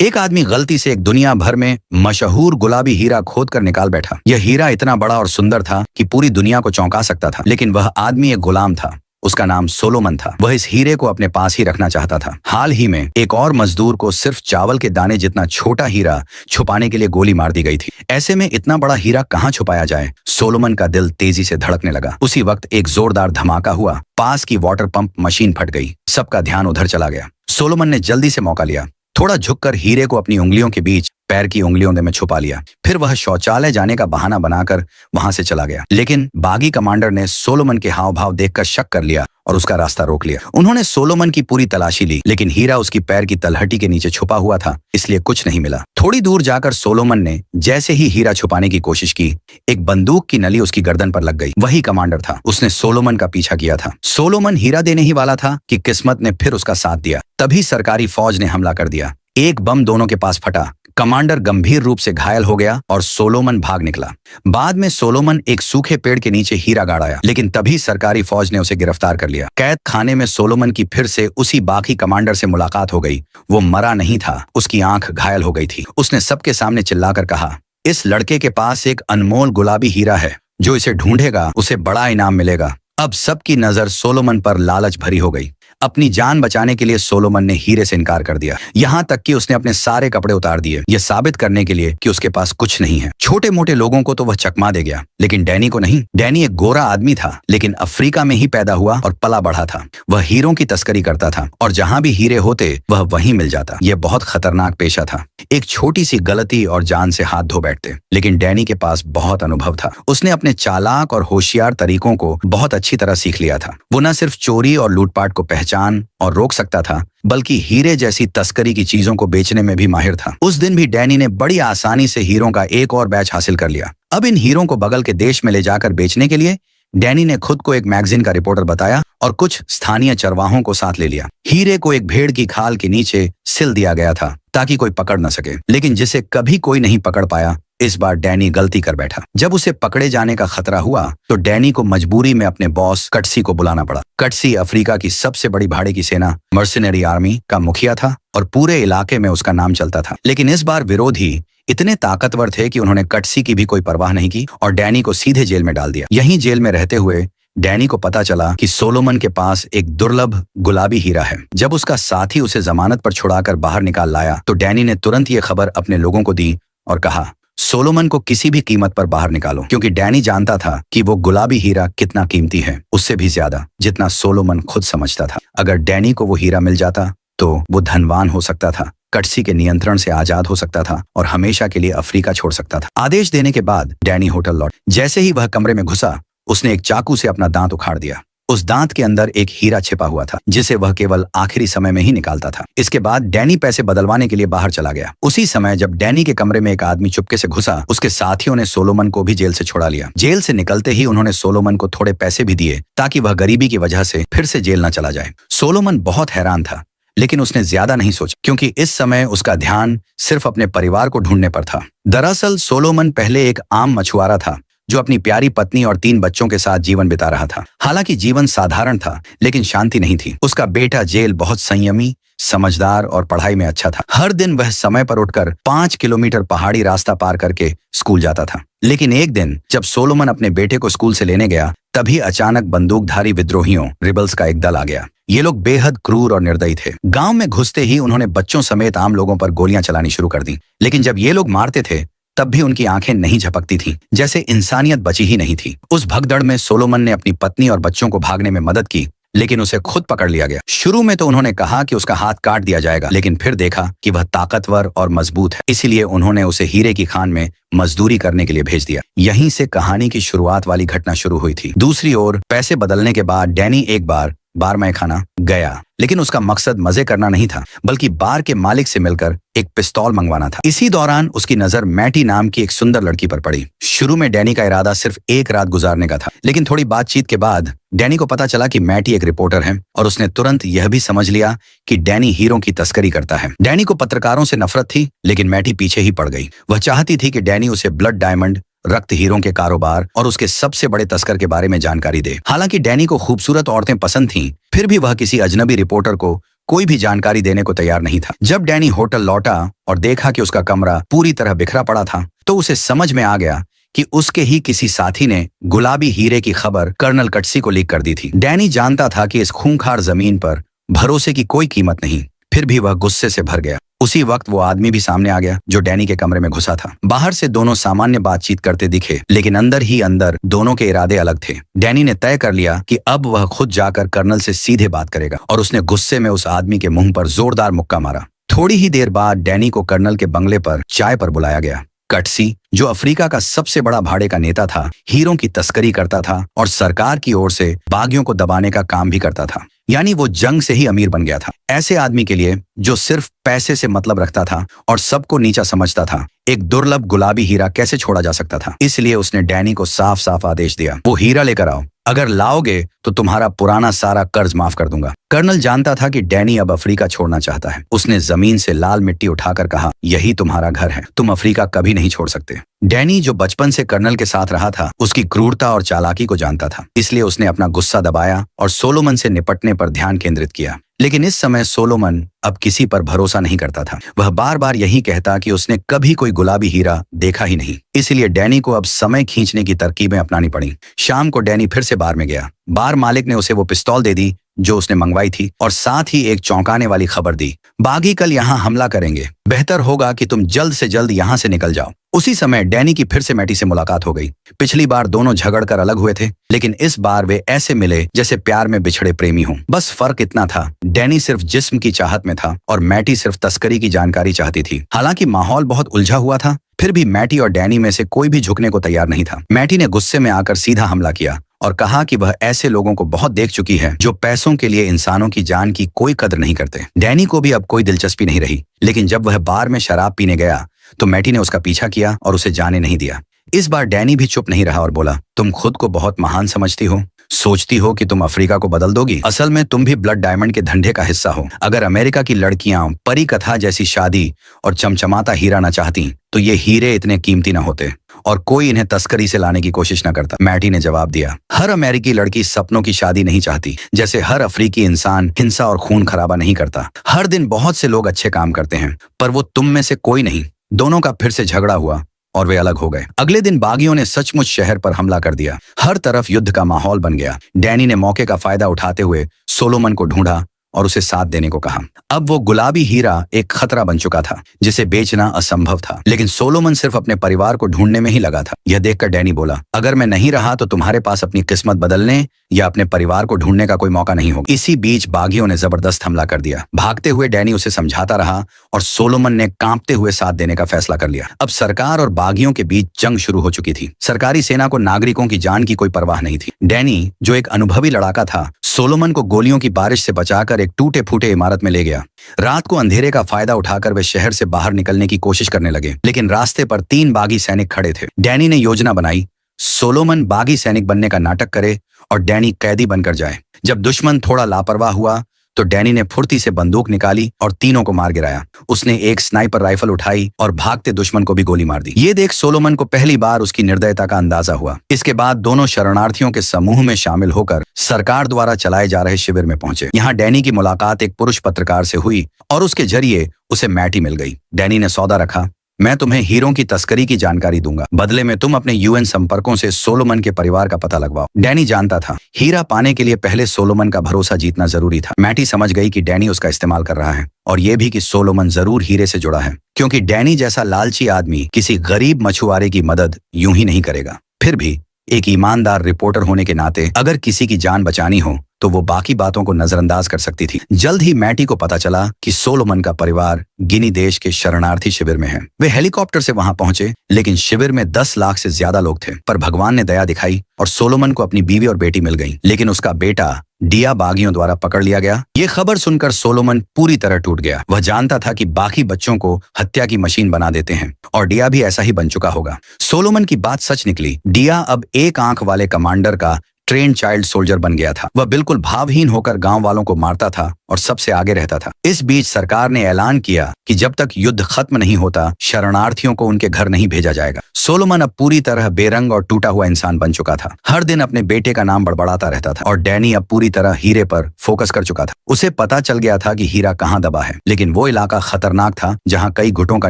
एक आदमी गलती से एक दुनिया भर में मशहूर गुलाबी हीरा खोद कर निकाल बैठा। यह हीरा इतना बड़ा और सुंदर था कि पूरी दुनिया को चौंका सकता था, लेकिन वह आदमी एक गुलाम था। उसका नाम सोलोमन था। वह इस हीरे को अपने पास ही रखना चाहता था। हाल ही में एक और मजदूर को सिर्फ चावल के दाने जितना छोटा हीरा छुपाने के लिए गोली मार दी गई थी। ऐसे में इतना बड़ा हीरा कहाँ छुपाया जाए? सोलोमन का दिल तेजी से धड़कने लगा। उसी वक्त एक जोरदार धमाका हुआ। पास की वाटर पंप मशीन फट गई। सबका ध्यान उधर चला गया। सोलोमन ने जल्दी से मौका लिया। थोड़ा झुककर हीरे को अपनी उंगलियों के बीच पैर की उंगलियों में छुपा लिया। फिर वह शौचालय जाने का बहाना बनाकर वहां से चला गया। लेकिन बागी कमांडर ने सोलोमन के हाव भाव देखकर शक कर लिया और उसका रास्ता रोक लिया। उन्होंने सोलोमन की पूरी तलाशी ली, लेकिन हीरा उसकी पैर की तलहटी के नीचे छुपा हुआ था, इसलिए कुछ नहीं मिला। थोड़ी दूर जाकर सोलोमन ने जैसे ही हीरा छुपाने की कोशिश की, एक बंदूक की नली उसकी गर्दन पर लग गई। वही कमांडर था। उसने सोलोमन का पीछा किया था। सोलोमन हीरा देने ही वाला था कि किस्मत ने फिर उसका साथ दिया। तभी सरकारी फौज ने हमला कर दिया। एक बम दोनों के पास फटा। कमांडर गंभीर रूप से घायल हो गया और सोलोमन भाग निकला। बाद में सोलोमन एक सूखे पेड़ के नीचे हीरा गाड़ आया, लेकिन तभी सरकारी फौज ने उसे गिरफ्तार कर लिया। कैद खाने में सोलोमन की फिर से उसी बागी कमांडर से मुलाकात हो गई। वो मरा नहीं था, उसकी आंख घायल हो गई थी। उसने सबके सामने चिल्लाकर कहा, इस लड़के के पास एक अनमोल गुलाबी हीरा है। जो इसे ढूंढेगा उसे बड़ा इनाम मिलेगा। अब सबकी नजर सोलोमन पर लालच भरी हो गई। अपनी जान बचाने के लिए सोलोमन ने हीरे से इनकार कर दिया। यहाँ तक कि उसने अपने सारे कपड़े उतार दिए, यह साबित करने के लिए कि उसके पास कुछ नहीं है। छोटे मोटे लोगों को तो वह चकमा दे गया, लेकिन डैनी को नहीं। डैनी एक गोरा आदमी था, लेकिन अफ्रीका में ही पैदा हुआ और पला बढ़ा था। वह हीरों की तस्करी करता था और जहां भी हीरे होते वह वहीं मिल जाता। यह बहुत खतरनाक पेशा था। एक छोटी सी गलती और जान से हाथ धो बैठते। लेकिन डैनी के पास बहुत अनुभव था। उसने अपने चालाक और होशियार तरीकों को बहुत अच्छी तरह सीख लिया था। वो न सिर्फ चोरी और लूटपाट को पहचान और रोक सकता था, बल्कि हीरे जैसी तस्करी की चीजों को बेचने में भी माहिर था। उस दिन भी डैनी ने बड़ी आसानी से हीरों का एक और बैच हासिल कर लिया। अब इन हीरों को बगल के देश में ले जाकर बेचने के लिए डैनी ने खुद को एक मैगजीन का रिपोर्टर बताया और कुछ स्थानीय चरवाहों को साथ ले लिया। हीरे को एक भेड़ की खाल के नीचे सिल दिया गया था ताकि कोई पकड़ न सके, लेकिन जिसे कभी कोई नहीं पकड़ पाया। इस बार डैनी गलती कर बैठा। जब उसे पकड़े जाने का खतरा हुआ तो डैनी को मजबूरी में अपने बॉस कटसी को बुलाना पड़ा। कटसी अफ्रीका की सबसे बड़ी भाड़े की सेना मर्सिनरी आर्मी का मुखिया था और पूरे इलाके में उसका नाम चलता था। लेकिन इस बार विरोधी इतने ताकतवर थे कि उन्होंने कटसी की भी कोई परवाह नहीं की और डैनी को सीधे जेल में डाल दिया। यहीं जेल में रहते हुए डैनी को पता चला कि सोलोमन के पास एक दुर्लभ गुलाबी हीरा है। जब उसका साथी उसे जमानत पर छुड़ाकर बाहर निकाल लाया तो डैनी ने तुरंत ये खबर अपने लोगों को दी और कहा, सोलोमन को किसी भी कीमत पर बाहर निकालो, क्योंकि डैनी जानता था कि वो गुलाबी हीरा कितना कीमती है, उससे भी ज्यादा जितना सोलोमन खुद समझता था। अगर डैनी को वो हीरा मिल जाता तो वो धनवान हो सकता था, कटसी के नियंत्रण से आजाद हो सकता था और हमेशा के लिए अफ्रीका छोड़ सकता था। आदेश देने के बाद डैनी होटल लौट। जैसे ही वह कमरे में घुसा, उसने एक चाकू से अपना दांत उखाड़ दिया। उस दांत के अंदर एक हीरा छिपा हुआ था, जिसे वह केवल आखिरी समय में ही निकालता था। इसके बाद डैनी पैसे बदलवाने के लिए बाहर चला गया। उसी समय जब डैनी के कमरे में एक आदमी चुपके से घुसा, उसके साथियों ने सोलोमन को भी जेल से छुड़ा लिया। जेल से निकलते ही उन्होंने सोलोमन को थोड़े पैसे भी दिए ताकि वह गरीबी की वजह से फिर से जेल न चला जाए। सोलोमन बहुत हैरान था, लेकिन उसने ज्यादा नहीं सोचा, क्योंकि इस समय उसका ध्यान सिर्फ अपने परिवार को ढूंढने पर था। दरअसल सोलोमन पहले एक आम मछुआरा था जो अपनी प्यारी पत्नी और 3 बच्चों के साथ जीवन बिता रहा था। हालांकि जीवन साधारण था, लेकिन शांति नहीं थी। उसका बेटा जेल बहुत संयमी, समझदार और पढ़ाई में अच्छा था। हर दिन वह समय पर उठकर 5 किलोमीटर पहाड़ी रास्ता पार करके स्कूल जाता था। लेकिन एक दिन जब सोलोमन अपने बेटे को स्कूल से लेने गया, तभी अचानक बंदूकधारी विद्रोहियों रिबल्स का एक दल आ गया। ये लोग बेहद क्रूर और निर्दयी थे। गांव में घुसते ही उन्होंने बच्चों समेत आम लोगों पर गोलियां चलानी शुरू कर दी। लेकिन जब ये लोग मारते थे तब भी उनकी आंखें नहीं झपकती थीं, जैसे इंसानियत बची ही नहीं थी। उस भगदड़ में सोलोमन ने अपनी पत्नी और बच्चों को भागने में मदद की, लेकिन उसे खुद पकड़ लिया गया। शुरू में तो उन्होंने कहा कि उसका हाथ काट दिया जाएगा, लेकिन फिर देखा कि वह ताकतवर और मजबूत है, इसीलिए उन्होंने उसे हीरे की खान में मजदूरी करने के लिए भेज दिया। यहीं से कहानी की शुरुआत वाली घटना शुरू हुई थी। दूसरी ओर पैसे बदलने के बाद डैनी एक बार बार खाना गया, लेकिन उसका मकसद मजे करना नहीं था, बल्कि बार के मालिक से मिलकर एक पिस्तौल मंगवाना था। इसी दौरान उसकी नजर मैटी नाम की एक सुंदर लड़की पर पड़ी। शुरू में डैनी का इरादा सिर्फ एक रात गुजारने का था, लेकिन थोड़ी बातचीत के बाद डैनी को पता चला कि मैटी एक रिपोर्टर है और उसने तुरंत यह भी समझ लिया कि डैनी हीरों की तस्करी करता है। डैनी को पत्रकारों से नफरत थी, लेकिन मैटी पीछे ही पड़ गई। वह चाहती थी कि डैनी उसे ब्लड डायमंड, रक्त हीरों के कारोबार और उसके सबसे बड़े तस्कर के बारे में जानकारी दे। हालांकि डैनी को खूबसूरत औरतें पसंद थीं, फिर भी वह किसी अजनबी रिपोर्टर को कोई भी जानकारी देने को तैयार नहीं था। जब डैनी होटल लौटा और देखा कि उसका कमरा पूरी तरह बिखरा पड़ा था, तो उसे समझ में आ गया कि उसके ही किसी साथी ने गुलाबी हीरे की खबर कर्नल कटसी को लीक कर दी थी। डैनी जानता था कि इस खूंखार जमीन पर भरोसे की कोई कीमत नहीं, फिर भी वह गुस्से से भर गया। उसी वक्त वो आदमी भी सामने आ गया जो डैनी के कमरे में घुसा था। बाहर से दोनों सामान्य बातचीत करते दिखे, लेकिन अंदर ही अंदर दोनों के इरादे अलग थे। डैनी ने तय कर लिया कि अब वह खुद जाकर कर्नल से सीधे बात करेगा, और उसने गुस्से में उस आदमी के मुंह पर जोरदार मुक्का मारा। थोड़ी ही देर बाद डैनी को कर्नल के बंगले पर चाय पर बुलाया गया। कटसी, जो अफ्रीका का सबसे बड़ा भाड़े का नेता था, हीरों की तस्करी करता था और सरकार की ओर से बागियों को दबाने का काम भी करता था। यानी वो जंग से ही अमीर बन गया था। ऐसे आदमी के लिए, जो सिर्फ पैसे से मतलब रखता था और सबको नीचा समझता था, एक दुर्लभ गुलाबी हीरा कैसे छोड़ा जा सकता था। इसलिए उसने डैनी को साफ साफ आदेश दिया, वो हीरा लेकर आओ। अगर लाओगे तो तुम्हारा पुराना सारा कर्ज माफ कर दूंगा। कर्नल जानता था कि डैनी अब अफ्रीका छोड़ना चाहता है। उसने जमीन से लाल मिट्टी उठाकर कहा, यही तुम्हारा घर है, तुम अफ्रीका कभी नहीं छोड़ सकते। डैनी, जो बचपन से कर्नल के साथ रहा था, उसकी क्रूरता और चालाकी को जानता था। इसलिए उसने अपना गुस्सा दबाया और सोलोमन से निपटने पर ध्यान केंद्रित किया। लेकिन इस समय सोलोमन अब किसी पर भरोसा नहीं करता था। वह बार बार यही कहता कि उसने कभी कोई गुलाबी हीरा देखा ही नहीं। इसलिए डैनी को अब समय खींचने की तरकीबें अपनानी पड़ी। शाम को डैनी फिर से बार में गया। बार मालिक ने उसे वो पिस्तौल दे दी जो उसने मंगवाई थी, और साथ ही एक चौंकाने वाली खबर दी, बागी कल यहाँ हमला करेंगे, बेहतर होगा कि तुम जल्द से जल्द यहाँ से निकल जाओ। उसी समय डैनी की फिर से मैटी से मुलाकात हो गई। पिछली बार दोनों झगड़कर अलग हुए थे, लेकिन इस बार वे ऐसे मिले जैसे प्यार में बिछड़े प्रेमी हों। बस फर्क इतना था, डैनी सिर्फ जिस्म की चाहत में था और मैटी सिर्फ तस्करी की जानकारी चाहती थी। हालांकि माहौल बहुत उलझा हुआ था, फिर भी मैटी और डैनी में से कोई भी झुकने को तैयार नहीं था। मैटी ने गुस्से में आकर सीधा हमला किया और कहा कि वह ऐसे लोगों को बहुत देख चुकी है जो पैसों के लिए इंसानों की जान की कोई कदर नहीं करते। डैनी को भी अब कोई दिलचस्पी नहीं रही, लेकिन जब वह बार में शराब पीने गया तो मैटी ने उसका पीछा किया और उसे जाने नहीं दिया। इस बार डैनी भी चुप नहीं रहा और बोला, तुम खुद को बहुत महान समझती हो, सोचती हो कि तुम अफ्रीका को बदल दोगी। असल में तुम भी ब्लड डायमंड के धंधे का हिस्सा हो। अगर अमेरिका की लड़कियां परी कथा जैसी शादी और चमचमाता हीरा न चाहती तो ये हीरे इतने कीमती न होते और कोई इन्हें तस्करी से लाने की कोशिश न करता। मैटी ने जवाब दिया, हर अमेरिकी लड़की सपनों की शादी नहीं चाहती, जैसे हर अफ्रीकी इंसान हिंसा और खून खराबा नहीं करता। हर दिन बहुत से लोग अच्छे काम करते हैं, पर वो तुम में से कोई नहीं। दोनों का फिर से झगड़ा हुआ और वे अलग हो गए। अगले दिन बागियों ने सचमुच शहर पर हमला कर दिया। हर तरफ युद्ध का माहौल बन गया। डैनी ने मौके का फायदा उठाते हुए सोलोमन को ढूंढा और उसे साथ देने को कहा। अब वो गुलाबी हीरा एक खतरा बन चुका था जिसे बेचना असंभव था, लेकिन सोलोमन सिर्फ अपने परिवार को ढूंढने में ही लगा था। यह देखकर डैनी बोला, अगर मैं नहीं रहा तो तुम्हारे पास अपनी किस्मत बदलने या अपने परिवार को ढूंढने का कोई मौका नहीं होगा। इसी बीच बागियों ने जबरदस्त हमला कर दिया। भागते हुए डैनी उसे समझाता रहा और सोलोमन ने कांपते हुए साथ देने का फैसला कर लिया। अब सरकार और बागियों के बीच जंग शुरू हो चुकी थी। सरकारी सेना को नागरिकों की जान की कोई परवाह नहीं थी। डैनी, जो एक अनुभवी लड़ाका था, सोलोमन को गोलियों की बारिश से बचाकर एक टूटे फूटे इमारत में ले गया। रात को अंधेरे का फायदा उठाकर वे शहर से बाहर निकलने की कोशिश करने लगे, लेकिन रास्ते पर 3 बागी सैनिक खड़े थे। डैनी ने योजना बनाई, सोलोमन बागी सैनिक बनने का नाटक करे और डैनी कैदी बनकर जाए। जब दुश्मन थोड़ा लापरवाह हुआ तो डैनी ने फुर्ती से बंदूक निकाली और तीनों को मार गिराया। उसने एक स्नाइपर राइफल उठाई और भागते दुश्मन को भी गोली मार दी। ये देख सोलोमन को पहली बार उसकी निर्दयता का अंदाजा हुआ। इसके बाद दोनों शरणार्थियों के समूह में शामिल होकर सरकार द्वारा चलाए जा रहे शिविर में पहुंचे। यहाँ डैनी की मुलाकात एक पुरुष पत्रकार से हुई और उसके जरिए उसे मैटी मिल गई। डैनी ने सौदा रखा, मैं तुम्हें हीरों की तस्करी की जानकारी दूंगा, बदले में तुम अपने यूएन संपर्कों से सोलोमन के परिवार का पता लगवाओ। डैनी जानता था हीरा पाने के लिए पहले सोलोमन का भरोसा जीतना जरूरी था। मैटी समझ गई कि डैनी उसका इस्तेमाल कर रहा है और यह भी कि सोलोमन जरूर हीरे से जुड़ा है, क्योंकि डैनी जैसा लालची आदमी किसी गरीब मछुआरे की मदद यूं ही नहीं करेगा। फिर भी एक ईमानदार रिपोर्टर होने के नाते अगर किसी की जान बचानी हो तो वो बाकी बातों को नजरअंदाज कर सकती थी। जल्द ही मैटी को पता चला कि सोलोमन का परिवार गिनी देश के शरणार्थी शिविर में है। वे हेलीकॉप्टर से वहां पहुंचे, लेकिन शिविर में 10 लाख से ज्यादा लोग थे। पर भगवान ने दया दिखाई और सोलोमन को अपनी बीवी और बेटी मिल गई, लेकिन उसका बेटा डिया बागियों द्वारा पकड़ लिया गया। ये खबर सुनकर सोलोमन पूरी तरह टूट गया। वह जानता था कि बाकी बच्चों को हत्या की मशीन बना देते हैं और डिया भी ऐसा ही बन चुका होगा। सोलोमन की बात सच निकली। डिया अब एक आंख वाले कमांडर का ट्रेन चाइल्ड सोल्जर बन गया था। वह बिल्कुल भावहीन होकर गांव वालों को मारता था और सबसे आगे रहता था। इस बीच सरकार ने ऐलान किया कि जब तक युद्ध खत्म नहीं होता शरणार्थियों को उनके घर नहीं भेजा जाएगा। सोलोमन अब पूरी तरह बेरंग और टूटा हुआ इंसान बन चुका था। हर दिन अपने बेटे का नाम बड़बड़ाता रहता था और डैनी अब पूरी तरह हीरे पर फोकस कर चुका था। उसे पता चल गया था कि हीरा कहाँ दबा है, लेकिन वो इलाका खतरनाक था जहाँ कई गुटों का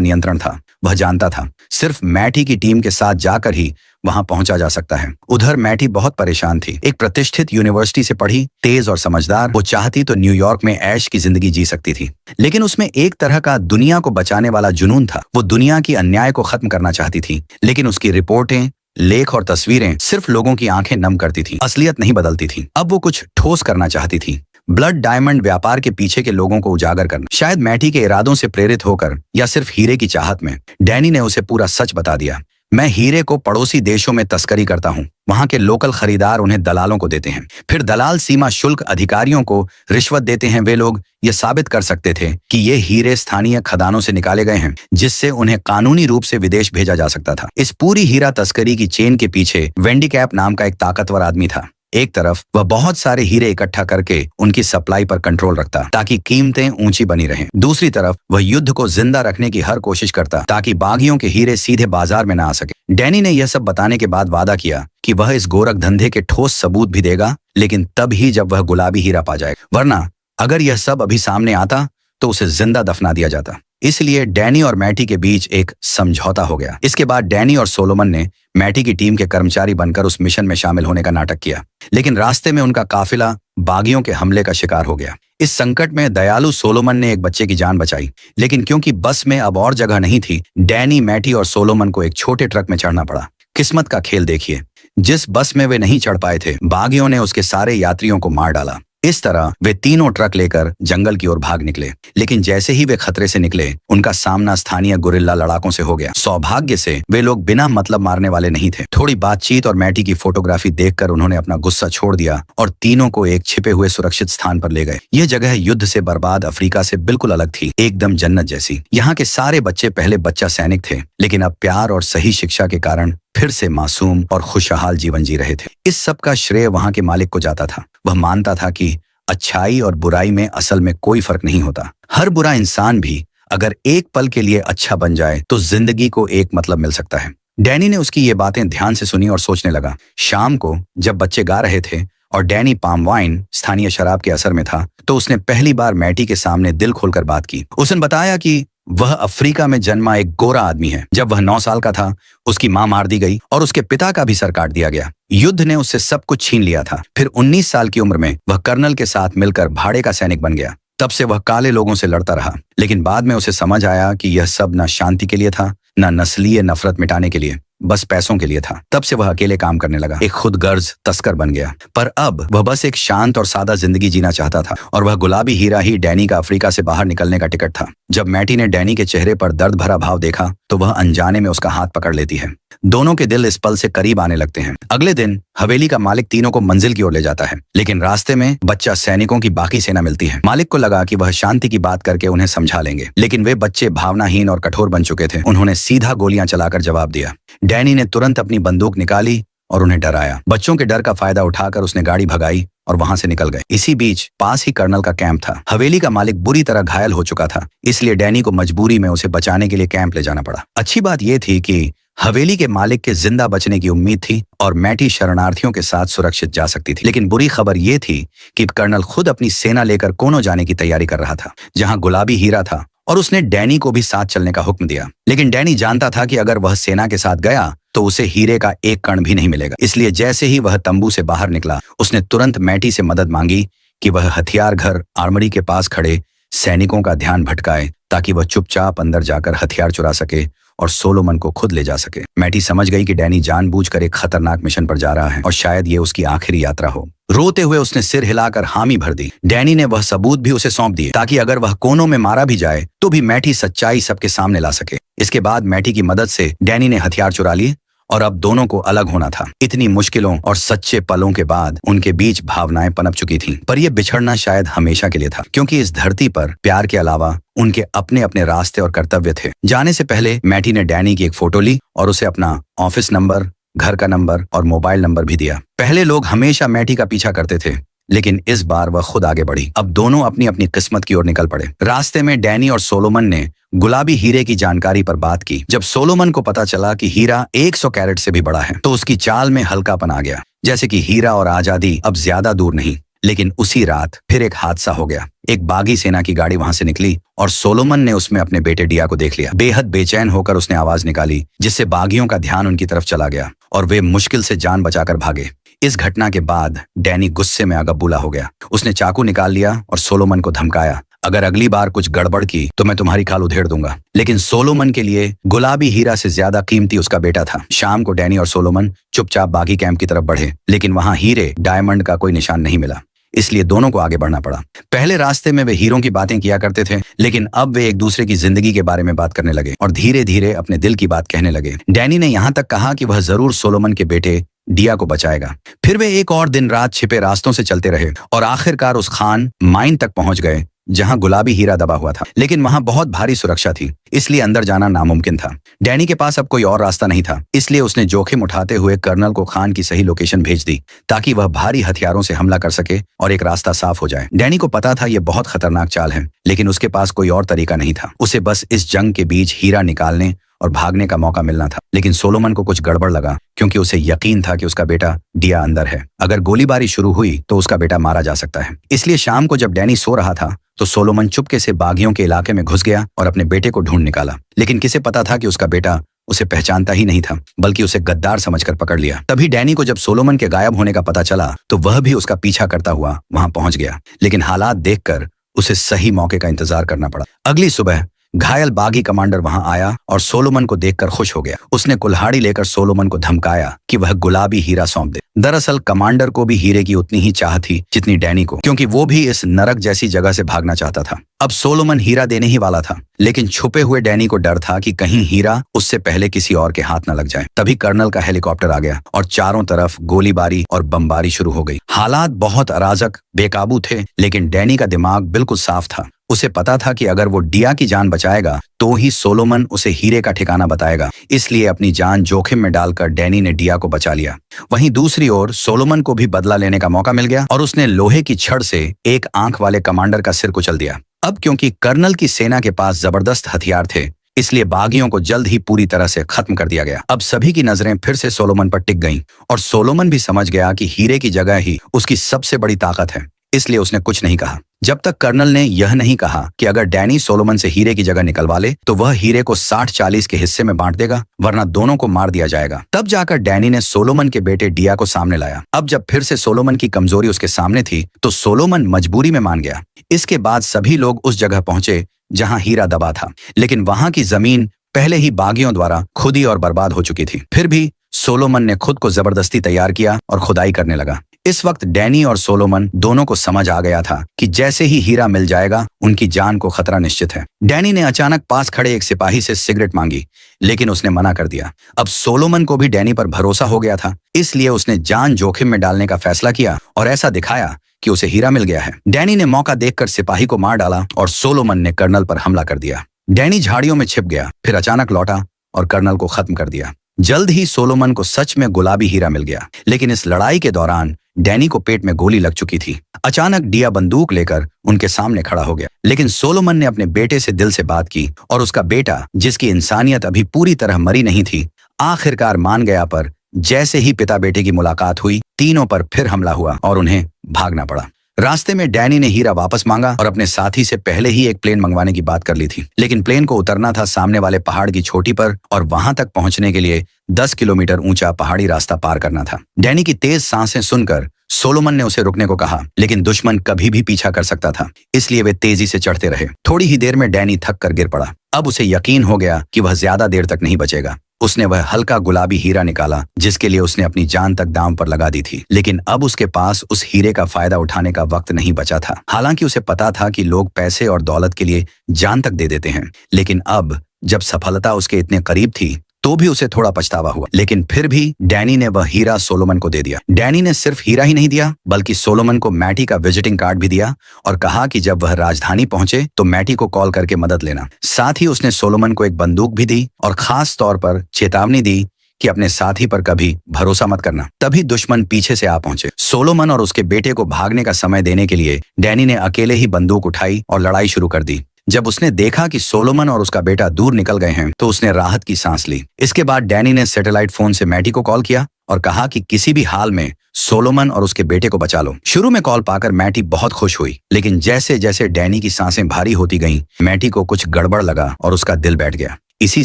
नियंत्रण था। वह जानता था सिर्फ मैटी की टीम के साथ जाकर ही वहां पहुंचा जा सकता है। उधर मैटी बहुत परेशान थी। एक प्रतिष्ठित यूनिवर्सिटी से पढ़ी, तेज और समझदार, वो चाहती तो न्यूयॉर्क में ऐश की जिंदगी जी सकती थी, लेकिन उसमें एक तरह का दुनिया को बचाने वाला जुनून था। वो दुनिया की अन्याय को खत्म करना चाहती थी, लेकिन उसकी रिपोर्टें, लेख और तस्वीरें सिर्फ लोगों की आंखें नम करती थी, असलियत नहीं बदलती थी। अब वो कुछ ठोस करना चाहती थी। ब्लड डायमंड व्यापार के पीछे के लोगों को उजागर करना। शायद मैटी के इरादों से प्रेरित होकर या सिर्फ हीरे की चाहत में, डैनी ने उसे पूरा सच बता दिया। मैं हीरे को पड़ोसी देशों में तस्करी करता हूँ। वहां के लोकल खरीदार उन्हें दलालों को देते हैं, फिर दलाल सीमा शुल्क अधिकारियों को रिश्वत देते हैं। वे लोग ये साबित कर सकते थे कि ये हीरे स्थानीय खदानों से निकाले गए हैं, जिससे उन्हें कानूनी रूप से विदेश भेजा जा सकता था। इस पूरी हीरा तस्करी की चेन के पीछे वेंडी कैप नाम का एक ताकतवर आदमी था। एक तरफ वह बहुत सारे हीरे इकट्ठा करके उनकी सप्लाई पर कंट्रोल रखता ताकि कीमतें ऊंची बनी रहें। दूसरी तरफ वह युद्ध को जिंदा रखने की हर कोशिश करता ताकि बागियों के हीरे सीधे बाजार में न आ सके। डैनी ने यह सब बताने के बाद वादा किया कि वह इस गोरख धंधे के ठोस सबूत भी देगा, लेकिन तब ही जब वह गुलाबी हीरा पा जाएगा, वरना अगर यह सब अभी सामने आता तो उसे जिंदा दफना दिया जाता। इसलिए डैनी और मैटी के बीच एक समझौता हो गया। इसके बाद डैनी और सोलोमन ने मैटी की टीम के कर्मचारी बनकर उस मिशन में शामिल होने का नाटक किया, लेकिन रास्ते में उनका काफिला बागियों के हमले का शिकार हो गया। इस संकट में दयालु सोलोमन ने एक बच्चे की जान बचाई, लेकिन क्योंकि बस में अब और जगह नहीं थी, डैनी, मैटी और सोलोमन को एक छोटे ट्रक में चढ़ना पड़ा। किस्मत का खेल देखिए, जिस बस में वे नहीं चढ़ पाए थे, बागियों ने उसके सारे यात्रियों को मार डाला। इस तरह वे तीनों ट्रक लेकर जंगल की ओर भाग निकले, लेकिन जैसे ही वे खतरे से निकले, उनका सामना स्थानीय गुरिल्ला लड़ाकों से हो गया। सौभाग्य से वे लोग बिना मतलब मारने वाले नहीं थे। थोड़ी बातचीत और मैटी की फोटोग्राफी देखकर उन्होंने अपना गुस्सा छोड़ दिया और तीनों को एक छिपे हुए सुरक्षित स्थान पर ले गए। यह जगह युद्ध से बर्बाद अफ्रीका से बिल्कुल अलग थी, एकदम जन्नत जैसी। यहाँ के सारे बच्चे पहले बच्चा सैनिक थे, लेकिन अब प्यार और सही शिक्षा के कारण फिर से मासूम और खुशहाल जीवन जी रहे थे। इस सब का श्रेय वहां के मालिक को जाता था। वह मानता था कि अच्छाई और बुराई में असल में कोई फर्क नहीं होता। हर बुरा इंसान भी अगर एक पल के लिए अच्छा बन जाए तो जिंदगी को एक मतलब मिल सकता है। डैनी ने उसकी ये बातें ध्यान से सुनी और सोचने लगा। शाम को जब बच्चे गा रहे थे और डैनी पाम वाइन, स्थानीय शराब के असर में था, तो उसने पहली बार मैटी के सामने दिल खोलकर बात की। उसने बताया कि वह अफ्रीका में जन्मा एक गोरा आदमी है। जब वह 9 साल का था, उसकी मां मार दी गई और उसके पिता का भी सर काट दिया गया। युद्ध ने उससे सब कुछ छीन लिया था। फिर 19 साल की उम्र में वह कर्नल के साथ मिलकर भाड़े का सैनिक बन गया। तब से वह काले लोगों से लड़ता रहा, लेकिन बाद में उसे समझ आया कि यह सब न शांति के लिए था, न नस्लीय नफरत मिटाने के लिए, बस पैसों के लिए था। तब से वह अकेले काम करने लगा, एक खुदगर्ज तस्कर बन गया। पर अब वह बस एक शांत और सादा जिंदगी जीना चाहता था, और वह गुलाबी हीरा ही डैनी का अफ्रीका से बाहर निकलने का टिकट था। जब मैटी ने डैनी के चेहरे पर दर्द भरा भाव देखा, तो वह अनजाने में उसका हाथ पकड़ लेती है। दोनों के दिल इस पल से करीब आने लगते हैं। अगले दिन हवेली का मालिक तीनों को मंजिल की ओर ले जाता है, लेकिन रास्ते में बच्चा सैनिकों की बाकी सेना मिलती है। मालिक को लगा कि वह शांति की बात करके उन्हें समझा लेंगे, लेकिन वे बच्चे भावनाहीन और कठोर बन चुके थे। उन्होंने सीधा गोलियां चलाकर जवाब दिया। डैनी ने तुरंत अपनी बंदूक निकाली और उन्हें डराया। बच्चों के डर का फायदा उठाकर उसने गाड़ी भगाई और वहां से निकल गए। इसी बीच पास ही कर्नल का कैंप था। हवेली का मालिक बुरी तरह घायल हो चुका था, इसलिए डैनी को मजबूरी में उसे बचाने के लिए कैंप ले जाना पड़ा। अच्छी बात यह थी कि हवेली के मालिक के जिंदा बचने की उम्मीद थी और मैटी शरणार्थियों के साथ सुरक्षित जा सकती थी। लेकिन बुरी खबर यह थी कि कर्नल खुद अपनी सेना लेकर कोनो जाने की तैयारी कर रहा था, जहां गुलाबी हीरा था, और उसने डैनी को भी साथ चलने का हुक्म दिया। लेकिन डैनी जानता था कि अगर वह सेना के साथ गया तो उसे हीरे का एक कण भी नहीं मिलेगा। इसलिए जैसे ही वह तंबू से बाहर निकला, उसने तुरंत मैटी से मदद मांगी कि वह हथियार घर आर्मरी के पास खड़े सैनिकों का ध्यान भटकाए, ताकि वह चुपचाप अंदर जाकर हथियार चुरा सके और सोलोमन को खुद ले जा सके। मैटी समझ गई कि डैनी जानबूझकर एक खतरनाक मिशन पर जा रहा है और शायद ये उसकी आखिरी यात्रा हो। रोते हुए उसने सिर हिलाकर हामी भर दी। डैनी ने वह सबूत भी उसे सौंप दिए, ताकि अगर वह कोनों में मारा भी जाए तो भी मैटी सच्चाई सबके सामने ला सके। इसके बाद मैटी की मदद से डैनी ने हथियार चुरा लिए और अब दोनों को अलग होना था। इतनी मुश्किलों और सच्चे पलों के बाद उनके बीच भावनाएं पनप चुकी थीं, पर यह बिछड़ना शायद हमेशा के लिए था, क्योंकि इस धरती पर प्यार के अलावा उनके अपने अपने रास्ते और कर्तव्य थे। जाने से पहले मैटी ने डैनी की एक फोटो ली और उसे अपना ऑफिस नंबर, घर का नंबर और मोबाइल नंबर भी दिया। पहले लोग हमेशा मैटी का पीछा करते थे, लेकिन इस बार वह खुद आगे बढ़ी। अब दोनों अपनी अपनी किस्मत की ओर निकल पड़े। रास्ते में डैनी और सोलोमन ने गुलाबी हीरे की जानकारी पर बात की। जब सोलोमन को पता चला कि हीरा 100 कैरेट से भी बड़ा है तो उसकी चाल में हल्कापन आ गया, जैसे कि हीरा और आजादी अब ज्यादा दूर नहीं। लेकिन उसी रात फिर एक हादसा हो गया। एक बागी सेना की गाड़ी वहां से निकली और सोलोमन ने उसमें अपने बेटे डिया को देख लिया। बेहद बेचैन होकर उसने आवाज निकाली, जिससे बागियों का ध्यान उनकी तरफ चला गया और वे मुश्किल से जान बचाकर भागे। इस घटना के बाद डैनी गुस्से में अगबूला हो गया। उसने चाकू निकाल लिया और सोलोमन को धमकाया, अगर अगली बार कुछ गड़बड़ की तो मैं तुम्हारी खाल उधेड़ दूंगा। लेकिन सोलोमन के लिए गुलाबी हीरा से ज्यादा कीमती उसका बेटा था। शाम को डैनी और सोलोमन चुपचाप बागी कैंप की तरफ बढ़े, लेकिन वहां हीरे डायमंड का कोई निशान नहीं मिला। इसलिए दोनों को आगे बढ़ना पड़ा। पहले रास्ते में वे हीरों की बातें किया करते थे, लेकिन अब वे एक दूसरे की जिंदगी के बारे में बात करने लगे और धीरे धीरे अपने दिल की बात कहने लगे। डैनी ने यहाँ तक कहा कि वह जरूर सोलोमन के बेटे डिया को बचाएगा। फिर वे एक और दिन रात छिपे रास्तों से चलते रहे और आखिरकार उस खान माइन तक पहुंच गए जहां गुलाबी हीरा दबा हुआ था। लेकिन वहां बहुत भारी सुरक्षा थी, इसलिए अंदर जाना नामुमकिन था। डैनी के पास अब कोई और रास्ता नहीं था, इसलिए उसने जोखिम उठाते हुए कर्नल को खान की सही लोकेशन भेज दी ताकि वह भारी हथियारों से हमला कर सके और एक रास्ता साफ हो जाए। डैनी को पता था यह बहुत खतरनाक चाल है, लेकिन उसके पास कोई और तरीका नहीं था। उसे बस इस जंग के बीच हीरा निकालने और भागने का मौका मिलना था। लेकिन सोलोमन को कुछ गड़बड़ लगा, क्योंकि उसे यकीन था कि उसका बेटा डिया अंदर है। अगर गोलीबारी शुरू हुई तो उसका बेटा मारा जा सकता है। इसलिए शाम को जब डैनी सो रहा था तो सोलोमन चुपके से बागियों के इलाके में घुस गया और अपने बेटे को ढूंढ निकाला। लेकिन किसे पता था कि उसका बेटा उसे पहचानता ही नहीं था, बल्कि उसे गद्दार समझकर पकड़ लिया। तभी डैनी को जब सोलोमन के गायब होने का पता चला तो वह भी उसका पीछा करता हुआ वहां पहुंच गया। लेकिन हालात देखकर उसे सही मौके का इंतजार करना पड़ा। अगली सुबह घायल बागी कमांडर वहां आया और सोलोमन को देखकर खुश हो गया। उसने कुल्हाड़ी लेकर सोलोमन को धमकाया कि वह गुलाबी हीरा सौंप दे। दरअसल कमांडर को भी हीरे की उतनी ही चाह थी जितनी डैनी को, क्योंकि वो भी इस नरक जैसी जगह से भागना चाहता था। अब सोलोमन हीरा देने ही वाला था, लेकिन छुपे हुए डैनी को डर था कि कहीं हीरा उससे पहले किसी और के हाथ न लग जाए। तभी कर्नल का हेलीकॉप्टर आ गया और चारों तरफ गोलीबारी और बमबारी शुरू हो गई। हालात बहुत अराजक बेकाबू थे, लेकिन डैनी का दिमाग बिल्कुल साफ था। उसे पता था कि अगर वो डिया की जान बचाएगा तो ही सोलोमन उसे हीरे का ठिकाना बताएगा। इसलिए अपनी जान जोखिम में डालकर डैनी ने डिया को बचा लिया। वहीं दूसरी ओर सोलोमन को भी बदला लेने का मौका मिल गया और उसने लोहे की छड़ से एक आंख वाले कमांडर का सिर कुचल दिया। अब क्योंकि कर्नल की सेना के पास जबरदस्त हथियार थे, इसलिए बागियों को जल्द ही पूरी तरह से खत्म कर दिया गया। अब सभी की नजरें फिर से सोलोमन पर टिक गईं और सोलोमन भी समझ गया कि हीरे की जगह ही उसकी सबसे बड़ी ताकत है। इसलिए उसने कुछ नहीं कहा, जब तक कर्नल ने यह नहीं कहा कि अगर डैनी सोलोमन से हीरे की जगह निकलवा ले तो वह हीरे को 60-40 के हिस्से में बांट देगा, वरना दोनों को मार दिया जाएगा। तब जाकर डैनी ने सोलोमन के बेटे डिया को सामने लाया। अब जब फिर से सोलोमन की कमजोरी उसके सामने थी तो सोलोमन मजबूरी में मान गया। इसके बाद सभी लोग उस जगह पहुंचे जहां हीरा दबा था, लेकिन वहां की जमीन पहले ही बागियों द्वारा खुदी और बर्बाद हो चुकी थी। फिर भी सोलोमन ने खुद को जबरदस्ती तैयार किया और खुदाई करने लगा। इस वक्त डैनी और सोलोमन दोनों को समझ आ गया था कि जैसे ही हीरा मिल जाएगा उनकी जान को खतरा निश्चित है। डैनी ने अचानक पास खड़े एक सिपाही से सिगरेट मांगी, लेकिन उसने मना कर दिया। अब सोलोमन को भी डैनी पर भरोसा हो गया था, इसलिए उसने जान जोखिम में डालने का फैसला किया और ऐसा दिखाया कि उसे हीरा मिल गया है। डैनी ने मौका देखकर सिपाही को मार डाला और सोलोमन ने कर्नल पर हमला कर दिया। डैनी झाड़ियों में छिप गया, फिर अचानक लौटा और कर्नल को खत्म कर दिया। जल्द ही सोलोमन को सच में गुलाबी हीरा मिल गया, लेकिन इस लड़ाई के दौरान डैनी को पेट में गोली लग चुकी थी। अचानक डिया बंदूक लेकर उनके सामने खड़ा हो गया, लेकिन सोलोमन ने अपने बेटे से दिल से बात की और उसका बेटा, जिसकी इंसानियत अभी पूरी तरह मरी नहीं थी, आखिरकार मान गया। पर जैसे ही पिता बेटे की मुलाकात हुई, तीनों पर फिर हमला हुआ और उन्हें भागना पड़ा। रास्ते में डैनी ने हीरा वापस मांगा और अपने साथी से पहले ही एक प्लेन मंगवाने की बात कर ली थी, लेकिन प्लेन को उतरना था सामने वाले पहाड़ की चोटी पर और वहां तक पहुंचने के लिए 10 किलोमीटर ऊंचा पहाड़ी रास्ता पार करना था। डैनी की तेज सांसें सुनकर सोलोमन ने उसे रुकने को कहा, लेकिन दुश्मन कभी भी पीछा कर सकता था, इसलिए वे तेजी से चढ़ते रहे। थोड़ी ही देर में डैनी थक कर गिर पड़ा। अब उसे यकीन हो गया कि वह ज्यादा देर तक नहीं बचेगा। उसने वह हल्का गुलाबी हीरा निकाला जिसके लिए उसने अपनी जान तक दांव पर लगा दी थी, लेकिन अब उसके पास उस हीरे का फायदा उठाने का वक्त नहीं बचा था। हालांकि उसे पता था कि लोग पैसे और दौलत के लिए जान तक दे देते हैं, लेकिन अब जब सफलता उसके इतने करीब थी तो भी उसे थोड़ा पछतावा हुआ। लेकिन फिर भी डैनी ने वह हीरा सोलोमन को दे दिया। डैनी ने सिर्फ हीरा ही नहीं दिया, बल्कि सोलोमन को मैटी का विजिटिंग कार्ड भी दिया और कहा कि जब वह राजधानी पहुंचे तो मैटी को कॉल करके मदद लेना। साथ ही उसने सोलोमन को एक बंदूक भी दी और खास तौर पर चेतावनी दी कि अपने साथी पर कभी भरोसा मत करना। तभी दुश्मन पीछे से आ पहुंचे। सोलोमन और उसके बेटे को भागने का समय देने के लिए डैनी ने अकेले ही बंदूक उठाई और लड़ाई शुरू कर दी। जब उसने देखा कि सोलोमन और उसका बेटा दूर निकल गए हैं तो उसने राहत की सांस ली। इसके बाद डैनी ने सैटेलाइट फोन से मैटी को कॉल किया और कहा कि किसी भी हाल में सोलोमन और उसके बेटे को बचा लो। शुरू में कॉल पाकर मैटी बहुत खुश हुई, लेकिन जैसे जैसे डैनी की सांसें भारी होती गईं, मैटी को कुछ गड़बड़ लगा और उसका दिल बैठ गया। इसी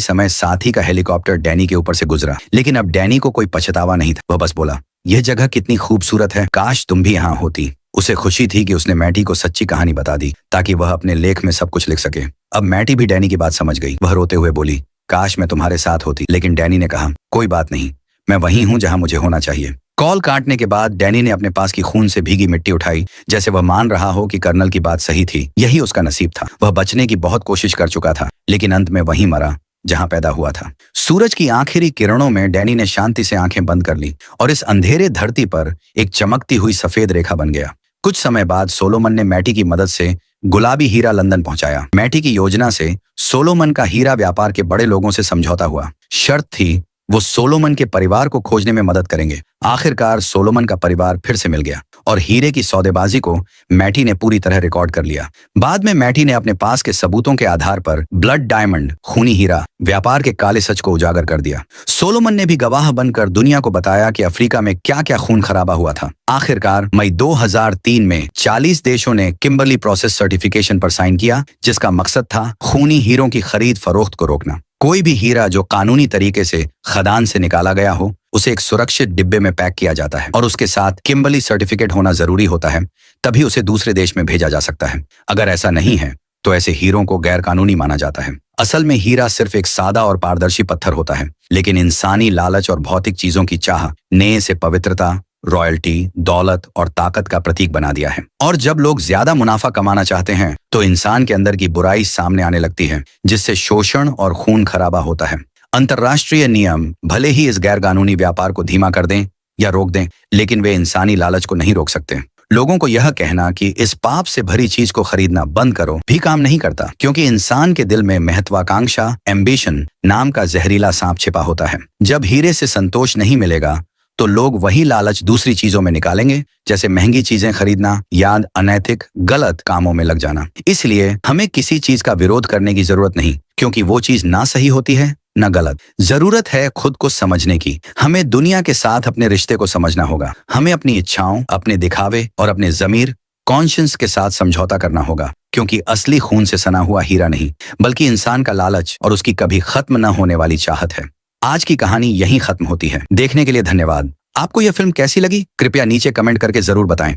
समय साथी का हेलीकॉप्टर डैनी के ऊपर से गुजरा, लेकिन अब डैनी को कोई पछतावा नहीं था। वह बस बोला, यह जगह कितनी खूबसूरत है, काश तुम भी यहाँ होती। उसे खुशी थी कि उसने मैटी को सच्ची कहानी बता दी ताकि वह अपने लेख में सब कुछ लिख सके। अब मैटी भी डैनी की बात समझ गई। वह रोते हुए बोली, काश मैं तुम्हारे साथ होती। लेकिन डैनी ने कहा, कोई बात नहीं, मैं वहीं हूं जहां मुझे होना चाहिए। कॉल काटने के बाद डैनी ने अपने पास की खून से भीगी मिट्टी उठाई, जैसे वह मान रहा हो कि कर्नल की बात सही थी। यही उसका नसीब था। वह बचने की बहुत कोशिश कर चुका था, लेकिन अंत में वहीं मरा जहां पैदा हुआ था। सूरज की आखिरी किरणों में डैनी ने शांति से आंखें बंद कर ली और इस अंधेरे धरती पर एक चमकती हुई सफेद रेखा बन गया। कुछ समय बाद सोलोमन ने मैटी की मदद से गुलाबी हीरा लंदन पहुंचाया। मैटी की योजना से सोलोमन का हीरा व्यापार के बड़े लोगों से समझौता हुआ। शर्त थी, वो सोलोमन के परिवार को खोजने में मदद करेंगे। आखिरकार सोलोमन का परिवार फिर से मिल गया और हीरे की सौदेबाजी को मैटी ने पूरी तरह रिकॉर्ड कर लिया। बाद में मैटी ने अपने पास के सबूतों के आधार पर ब्लड डायमंड, खूनी हीरा व्यापार के काले सच को उजागर कर दिया। सोलोमन ने भी गवाह बनकर दुनिया को बताया कि अफ्रीका में क्या क्या खून खराबा हुआ था। आखिरकार मई 2003 में 40 देशों ने किम्बरली प्रोसेस सर्टिफिकेशन पर साइन किया, जिसका मकसद था खूनी हीरों की खरीद फरोख्त को रोकना। कोई भी हीरा जो कानूनी तरीके से खदान से निकाला गया हो, उसे एक सुरक्षित डिब्बे में पैक किया जाता है और उसके साथ किम्बरली सर्टिफिकेट होना जरूरी होता है, तभी उसे दूसरे देश में भेजा जा सकता है। अगर ऐसा नहीं है तो ऐसे हीरों को गैर कानूनी माना जाता है। असल में हीरा सिर्फ एक सादा और पारदर्शी पत्थर होता है, लेकिन इंसानी लालच और भौतिक चीजों की चाह ने इसे पवित्रता, रॉयल्टी, दौलत और ताकत का प्रतीक बना दिया है। और जब लोग ज्यादा मुनाफा कमाना चाहते हैं तो इंसान के अंदर की बुराई सामने आने लगती है, जिससे शोषण और खून खराबा होता है। अंतर्राष्ट्रीय नियम भले ही इस गैर कानूनी व्यापार को धीमा कर दें या रोक दें, लेकिन वे इंसानी लालच को नहीं रोक सकते। लोगों को यह कहना कि इस पाप से भरी चीज को खरीदना बंद करो भी काम नहीं करता, क्योंकि इंसान के दिल में महत्वाकांक्षा, एम्बिशन नाम का जहरीला सांप छिपा होता है। जब हीरे से संतोष नहीं मिलेगा तो लोग वही लालच दूसरी चीजों में निकालेंगे, जैसे महंगी चीजें खरीदना या अनैतिक गलत कामों में लग जाना। इसलिए हमें किसी चीज का विरोध करने की जरूरत नहीं, क्योंकि वो चीज ना सही होती है न गलत। जरूरत है खुद को समझने की। हमें दुनिया के साथ अपने रिश्ते को समझना होगा। हमें अपनी इच्छाओं, अपने दिखावे और अपने जमीर, कॉन्शियंस के साथ समझौता करना होगा, क्योंकि असली खून से सना हुआ हीरा नहीं, बल्कि इंसान का लालच और उसकी कभी खत्म न होने वाली चाहत है। आज की कहानी यहीं खत्म होती है। देखने के लिए धन्यवाद। आपको यह फिल्म कैसी लगी, कृपया नीचे कमेंट करके जरूर बताएं।